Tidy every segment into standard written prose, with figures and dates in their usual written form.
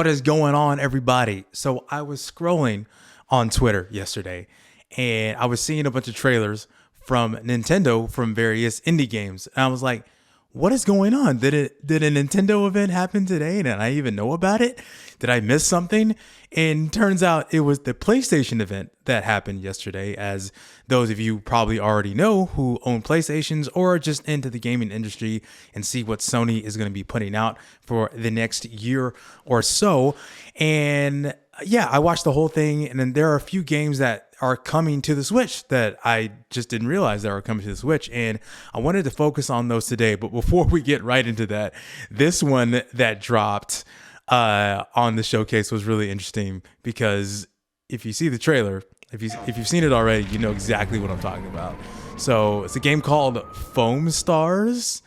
What is going on, everybody? So I was scrolling on Twitter yesterday and I was seeing a bunch of trailers from Nintendo from various indie games. And I was like, what is going on? Did a Nintendo event happen today? And I even know about it? Did I miss something? And turns out it was the PlayStation event that happened yesterday, as those of you probably already know who own PlayStations or are just into the gaming industry and see what Sony is going to be putting out for the next year or so. And yeah, I watched the whole thing, and then there are a few games that are coming to the Switch that I just didn't realize that are coming to the Switch, and I wanted to focus on those today. But before we get right into that, this one that dropped on the showcase was really interesting, because if you see the trailer, if you've seen it already, you know exactly what I'm talking about. So it's a game called Foam Stars.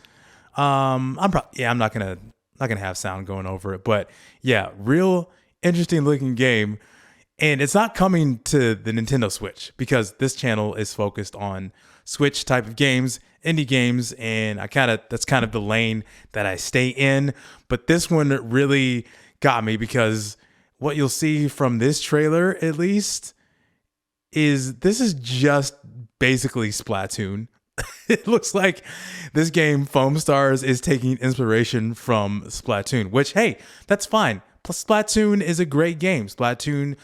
I'm not gonna have sound going over it, but yeah, real interesting looking game. And it's not coming to the Nintendo Switch, because this channel is focused on Switch type of games, indie games, and that's kind of the lane that I stay in. But this one really got me, because what you'll see from this trailer, at least, is this is just basically Splatoon. It looks like this game, Foam Stars, is taking inspiration from Splatoon, which, hey, that's fine. Plus, Splatoon is a great game. Splatoon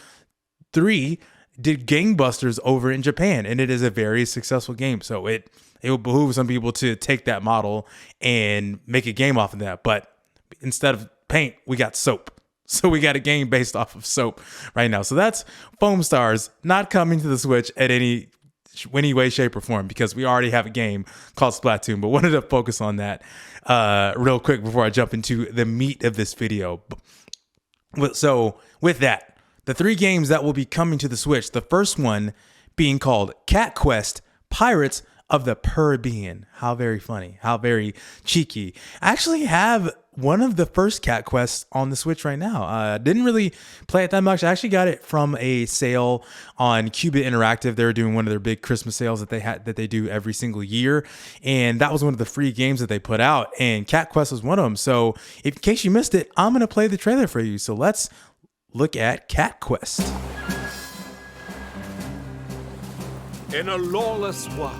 3 did gangbusters over in Japan, and it is a very successful game. So it will behoove some people to take that model and make a game off of that. But instead of paint, we got soap. So we got a game based off of soap right now. So that's Foam Stars, not coming to the Switch at any way, shape, or form, because we already have a game called Splatoon. But wanted to focus on that real quick before I jump into the meat of this video. So with that, the 3 games that will be coming to the Switch, the first one being called Cat Quest Pirates of the Caribbean. How very funny. How very cheeky. I actually have one of the first Cat Quests on the Switch right now. Didn't really play it that much. I actually got it from a sale on Qubit Interactive. They were doing one of their big Christmas sales that they do every single year. And that was one of the free games that they put out. And Cat Quest was one of them. So in case you missed it, I'm going to play the trailer for you. So let's look at Cat Quest. In a lawless world,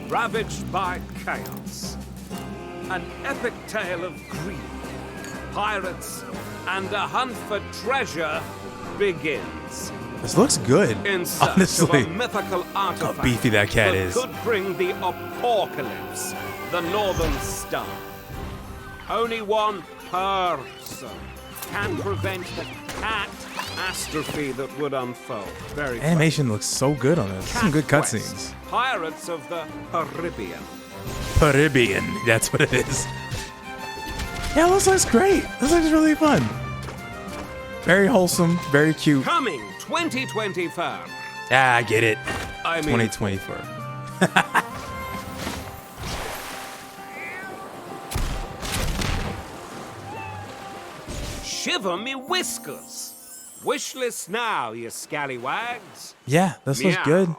ravaged by chaos, an epic tale of greed, pirates, and a hunt for treasure begins. This looks good, In search honestly. of a mythical artifact How beefy that cat is. could bring the apocalypse, the Northern Star. Only one person can prevent the catastrophe that would unfold. Very Animation looks so good on this. Some good Quest, cutscenes. Pirates of the Caribbean. Caribbean, that's what it is. Yeah, this looks great. This looks really fun. Very wholesome, very cute. Coming 2024. I get it. I mean, 2024. shiver me whiskers. Wishlist now, you scallywags. Yeah, this looks Meow. good.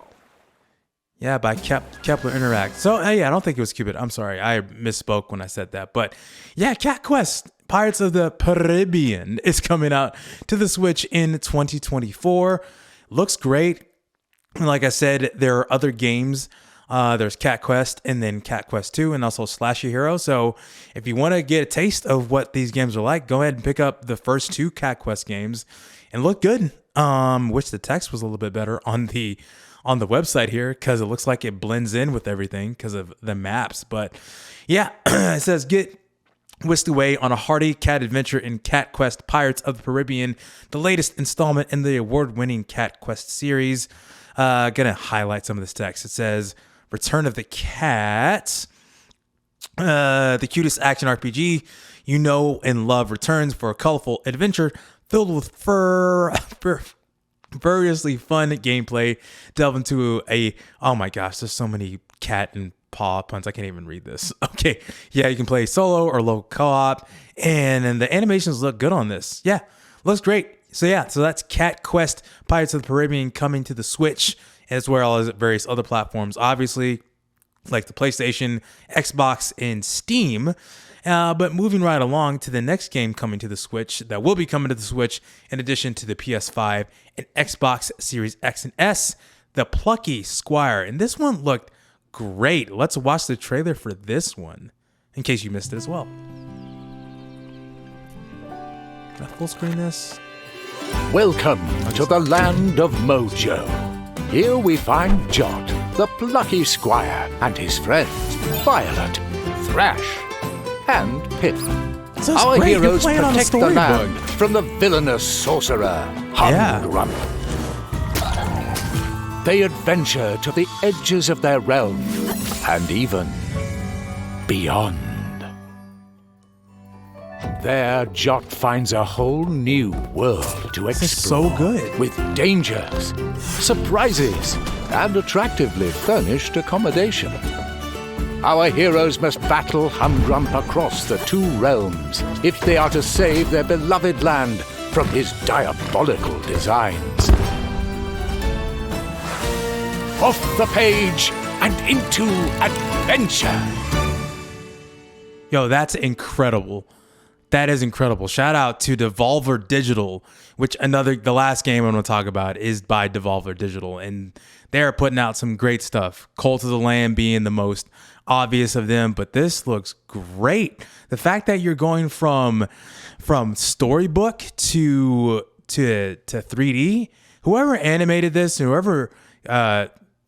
Yeah, by Kepler Interact. So, yeah, I don't think it was Qubit. I'm sorry. I misspoke when I said that. But, yeah, Cat Quest, Pirates of the Caribbean, is coming out to the Switch in 2024. Looks great. Like I said, there are other games. There's Cat Quest and then Cat Quest 2 and also Slashy Hero. So if you want to get a taste of what these games are like, go ahead and pick up the first 2 Cat Quest games and look good. Wish the text was a little bit better on the website here, because it looks like it blends in with everything because of the maps. But yeah, it says get whisked away on a hearty cat adventure in Cat Quest Pirates of the Caribbean, the latest installment in the award-winning Cat Quest series. Gonna highlight some of this text. It says, Return of the Cat, the cutest action RPG you know and love returns for a colorful adventure filled with variously fun gameplay. Delve into oh my gosh, there's so many cat and paw puns. I can't even read this. Okay. Yeah, you can play solo or local co-op, and then the animations look good on this. Yeah, looks great. So that's Cat Quest Pirates of the Caribbean coming to the Switch, as well as various other platforms. Obviously, like the PlayStation, Xbox, and Steam. But moving right along to the next game coming to the Switch, that will be coming to the Switch in addition to the PS5 and Xbox Series X and S, the Plucky Squire. And this one looked great. Let's watch the trailer for this one, in case you missed it as well. Can I full screen this? Welcome to the land of Mojo. Here we find Jot, the plucky squire, and his friends, Violet, Thrash, and Pip. So Our great. You're heroes playing on a protect the storybook. land from the villainous sorcerer, Humgrump. They adventure to the edges of their realm, and even beyond. There, Jot finds a whole new world to This explore. is so good. With dangers, surprises, and attractively furnished accommodation. Our heroes must battle Humgrump across the two realms if they are to save their beloved land from his diabolical designs. Off the page and into adventure. Yo, that's incredible. That is incredible. Shout out to Devolver Digital, which the last game I'm going to talk about is by Devolver Digital. And they're putting out some great stuff. Cult of the Lamb being the most obvious of them, but this looks great. The fact that you're going from storybook to 3D, whoever animated this, whoever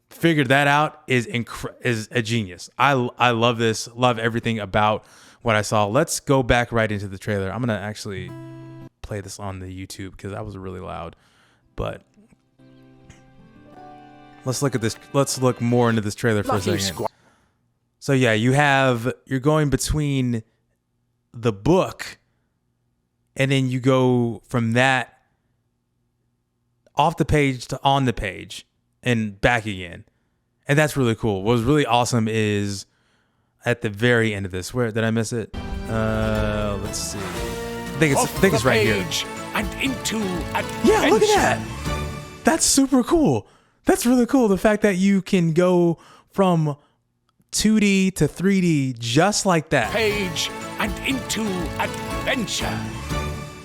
figured that out is a genius. I love this. Love everything about what I saw. Let's go back right into the trailer. I'm gonna actually play this on the YouTube because that was really loud. But let's look at this. Let's look more into this trailer for a second. So yeah, you're going between the book, and then you go from that off the page to on the page and back again. And that's really cool. What was really awesome is at the very end of this. Where did I miss it? Let's see. I think it's right here. And into adventure. Yeah, look at that. That's super cool. That's really cool. The fact that you can go from 2D to 3D just like that. Page and into adventure.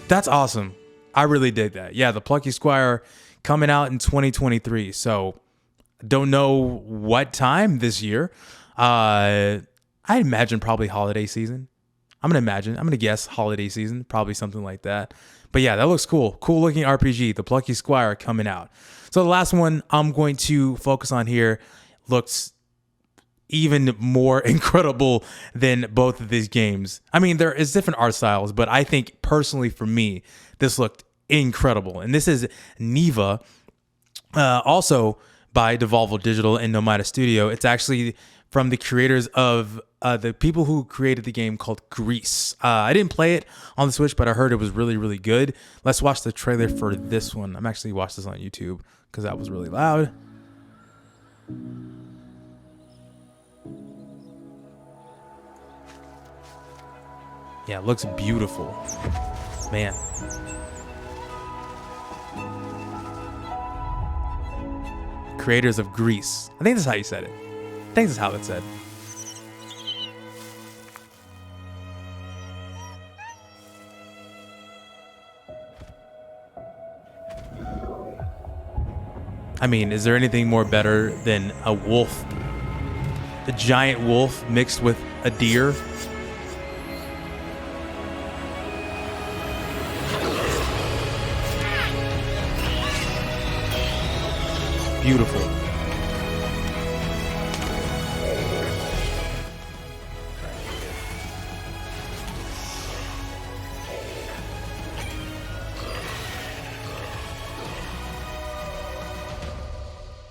That's awesome. I really dig that. Yeah, the Plucky Squire coming out in 2023. So don't know what time this year. I imagine probably holiday season. I'm going to guess holiday season, probably something like that. But yeah, that looks cool. Cool looking RPG, the Plucky Squire coming out. So the last one I'm going to focus on here looks even more incredible than both of these games. I mean, there is different art styles, but I think personally for me, this looked incredible. And this is Neva, also by Devolver Digital and Nomada Studio. It's actually from the creators of the people who created the game called Grease. I didn't play it on the Switch, but I heard it was really, really good. Let's watch the trailer for this one. I'm actually watching this on YouTube because that was really loud. Yeah, it looks beautiful. Man. Creators of Grease. I think that's how you said it. I think that's how it's said. I mean, is there anything more better than a wolf? A giant wolf mixed with a deer? Beautiful.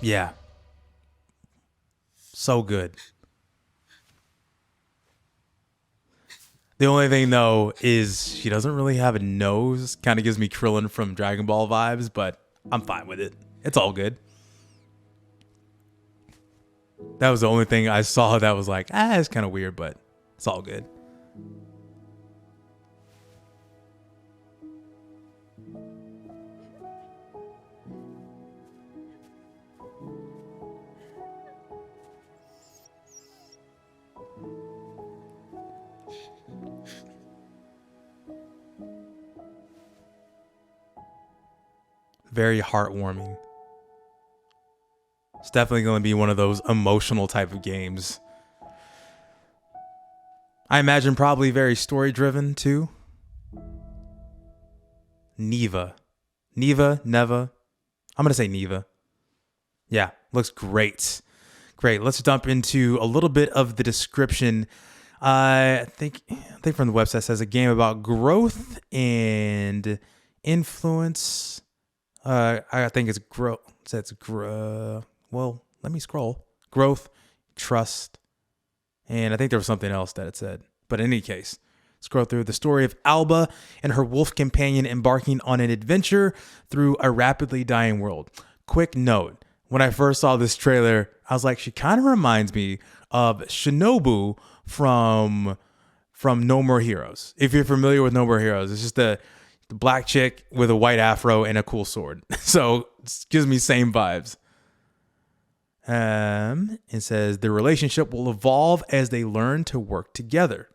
Yeah. So good. The only thing though is she doesn't really have a nose. Kind of gives me Krillin from Dragon Ball vibes, but I'm fine with it. It's all good. That was the only thing I saw that was like, it's kind of weird, but it's all good. very heartwarming. It's definitely going to be one of those emotional type of games. I imagine probably very story driven too. Neva. Neva. I'm going to say Neva. Yeah, looks great. Great. Let's dump into a little bit of the description. I think from the website it says a game about growth and influence. I think it's growth. Well, let me scroll. Growth, trust, and I think there was something else that it said. But in any case, scroll through the story of Alba and her wolf companion embarking on an adventure through a rapidly dying world. Quick note. When I first saw this trailer, I was like, she kind of reminds me of Shinobu from No More Heroes. If you're familiar with No More Heroes, it's just the black chick with a white afro and a cool sword. So it gives me same vibes. It says the relationship will evolve as they learn to work together,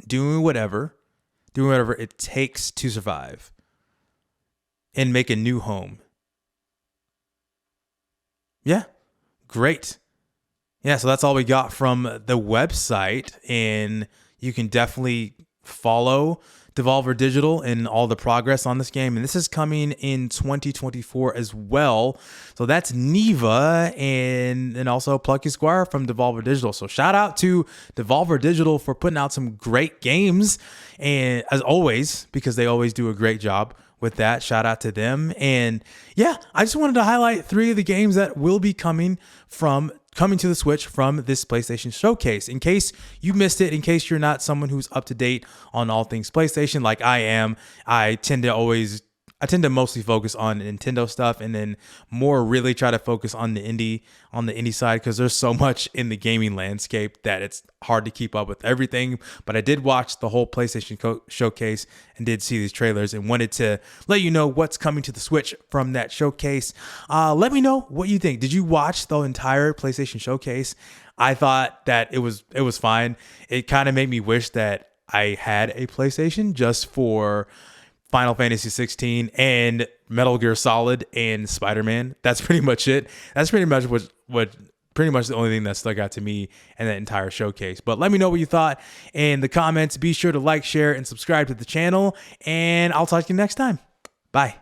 doing whatever it takes to survive and make a new home. Yeah, great. Yeah, so that's all we got from the website, and you can definitely follow Devolver Digital and all the progress on this game. And this is coming in 2024 as well. So that's Neva and also Plucky Squire from Devolver Digital. So shout out to Devolver Digital for putting out some great games. And as always, because they always do a great job with that, shout out to them. And yeah, I just wanted to highlight 3 of the games that will be coming to the Switch from this PlayStation Showcase. In case you missed it, in case you're not someone who's up to date on all things PlayStation like I am, I tend to mostly focus on Nintendo stuff, and then more really try to focus on the indie side, because there's so much in the gaming landscape that it's hard to keep up with everything. But I did watch the whole PlayStation showcase and did see these trailers and wanted to let you know what's coming to the Switch from that showcase. Let me know what you think. Did you watch the entire PlayStation showcase? I thought that it was fine. It kind of made me wish that I had a PlayStation just for Final Fantasy 16 and Metal Gear Solid and Spider-Man. That's pretty much it. That's pretty much what pretty much the only thing that stuck out to me in that entire showcase. But let me know what you thought in the comments. Be sure to like, share, and subscribe to the channel, and I'll talk to you next time. Bye.